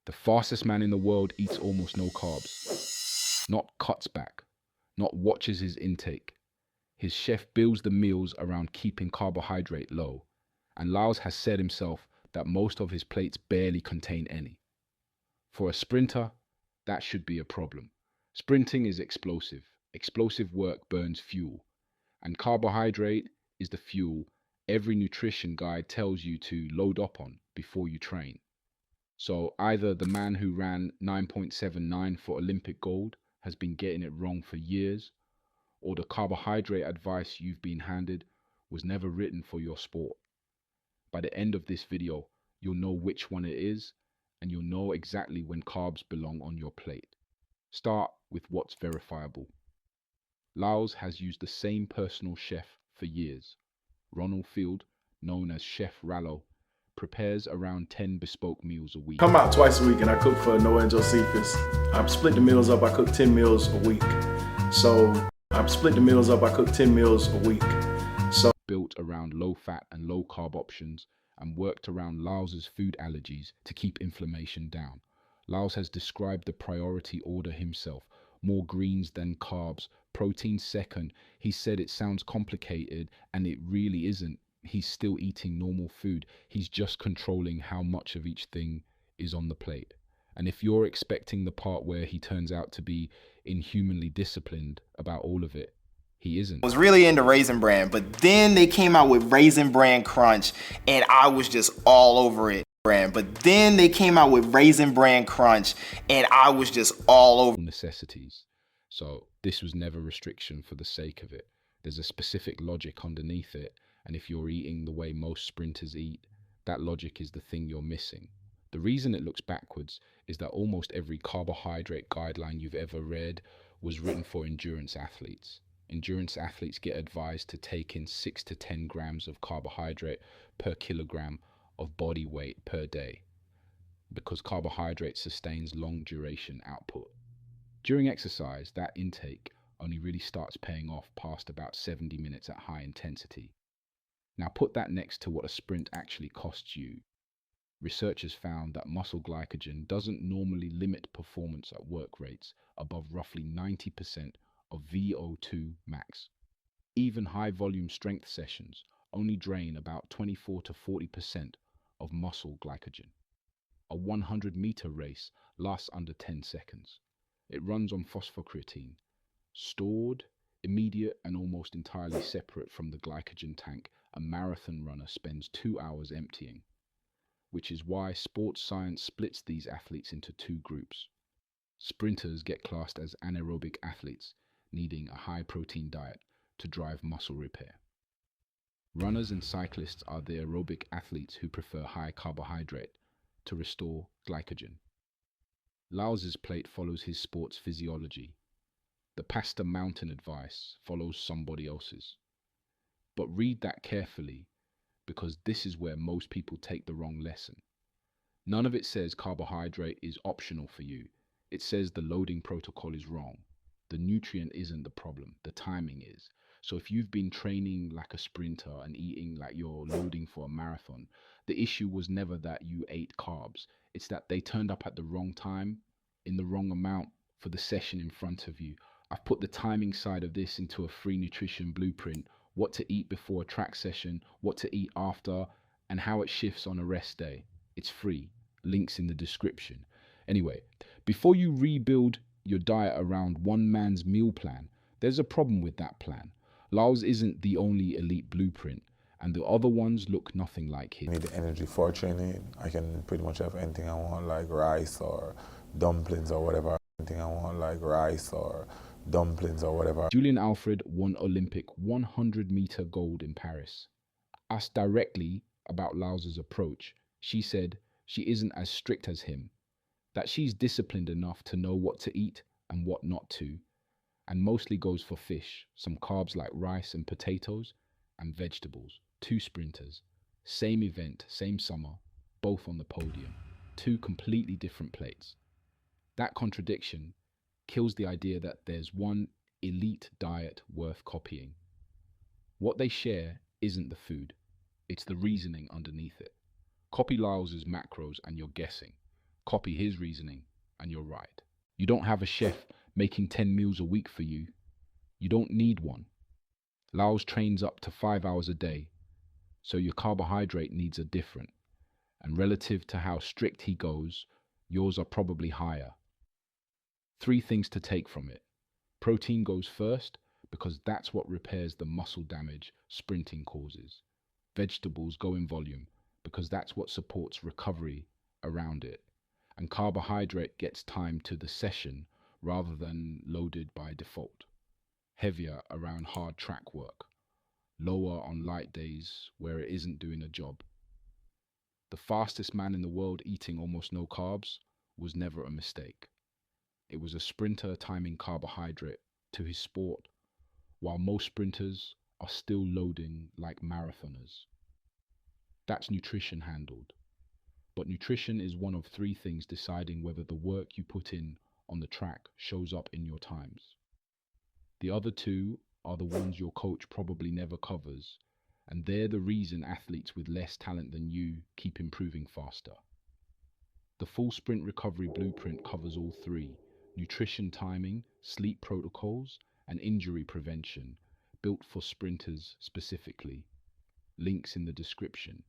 The fastest man in the world eats almost no carbs, not cuts back, not watches his intake. His chef builds the meals around keeping carbohydrate low, and Lyles has said himself that most of his plates barely contain any. For a sprinter, that should be a problem. Sprinting is explosive. Explosive work burns fuel, and carbohydrate is the fuel every nutrition guide tells you to load up on before you train. So either the man who ran 9.79 for Olympic gold has been getting it wrong for years, or the carbohydrate advice you've been handed was never written for your sport. By the end of this video, you'll know which one it is, and you'll know exactly when carbs belong on your plate. Start with what's verifiable. Lyles has used the same personal chef for years. Ronald Field, known as Chef Rallo, prepares around 10 bespoke meals a week. Come out twice a week and I cook for Noah and Josephus. I split the meals up, I cook 10 meals a week. Built around low-fat and low-carb options and worked around Lyles' food allergies to keep inflammation down. Lyles has described the priority order himself: more greens than carbs, protein second. He said it sounds complicated, and it really isn't. He's still eating normal food. He's just controlling how much of each thing is on the plate. And if you're expecting the part where he turns out to be inhumanly disciplined about all of it, he isn't. I was really into Raisin Bran, but then they came out with Raisin Bran Crunch, and I was just all over it. Necessities. So this was never restriction for the sake of it. There's a specific logic underneath it, and if you're eating the way most sprinters eat, that logic is the thing you're missing. The reason it looks backwards is that almost every carbohydrate guideline you've ever read was written for endurance athletes. Endurance athletes get advised to take in 6 to 10 grams of carbohydrate per kilogram of body weight per day, because carbohydrate sustains long duration output. During exercise, that intake only really starts paying off past about 70 minutes at high intensity. Now put that next to what a sprint actually costs you. Researchers found that muscle glycogen doesn't normally limit performance at work rates above roughly 90% of VO2 max. Even high volume strength sessions only drain about 24 to 40% of muscle glycogen. A 100-meter race lasts under 10 seconds. It runs on phosphocreatine, stored, immediate, and almost entirely separate from the glycogen tank a marathon runner spends 2 hours emptying, which is why sports science splits these athletes into two groups. Sprinters get classed as anaerobic athletes, needing a high-protein diet to drive muscle repair. Runners and cyclists are the aerobic athletes who prefer high carbohydrate to restore glycogen. Lyles' plate follows his sport's physiology. The pasta mountain advice follows somebody else's. But read that carefully, because this is where most people take the wrong lesson. None of it says carbohydrate is optional for you. It says the loading protocol is wrong. The nutrient isn't the problem, the timing is. So if you've been training like a sprinter and eating like you're loading for a marathon, the issue was never that you ate carbs. It's that they turned up at the wrong time, in the wrong amount for the session in front of you. I've put the timing side of this into a free nutrition blueprint: what to eat before a track session, what to eat after, and how it shifts on a rest day. It's free. Links in the description. Anyway, before you rebuild your diet around one man's meal plan, there's a problem with that plan. Lyles isn't the only elite blueprint, and the other ones look nothing like his. I need the energy for training. I can pretty much have anything I want, like rice or dumplings or whatever. Julien Alfred won Olympic 100-meter gold in Paris. Asked directly about Lyles' approach, she said she isn't as strict as him, that she's disciplined enough to know what to eat and what not to, and mostly goes for fish, some carbs like rice and potatoes, and vegetables. Two sprinters, same event, same summer, both on the podium, two completely different plates. That contradiction kills the idea that there's one elite diet worth copying. What they share isn't the food, it's the reasoning underneath it. Copy Lyles' macros and you're guessing. Copy his reasoning, and you're right. You don't have a chef making 10 meals a week for you. You don't need one. Lyles trains up to 5 hours a day, so your carbohydrate needs are different. And relative to how strict he goes, yours are probably higher. 3 things to take from it. Protein goes first because that's what repairs the muscle damage sprinting causes. Vegetables go in volume because that's what supports recovery around it. And carbohydrate gets time to the session rather than loaded by default. Heavier around hard track work, lower on light days where it isn't doing a job. The fastest man in the world eating almost no carbs was never a mistake. It was a sprinter timing carbohydrate to his sport, while most sprinters are still loading like marathoners. That's nutrition handled. But nutrition is one of 3 things deciding whether the work you put in on the track shows up in your times. The other 2 are the ones your coach probably never covers, and they're the reason athletes with less talent than you keep improving faster. The full sprint recovery blueprint covers all 3: nutrition timing, sleep protocols, and injury prevention, built for sprinters specifically. Links in the description.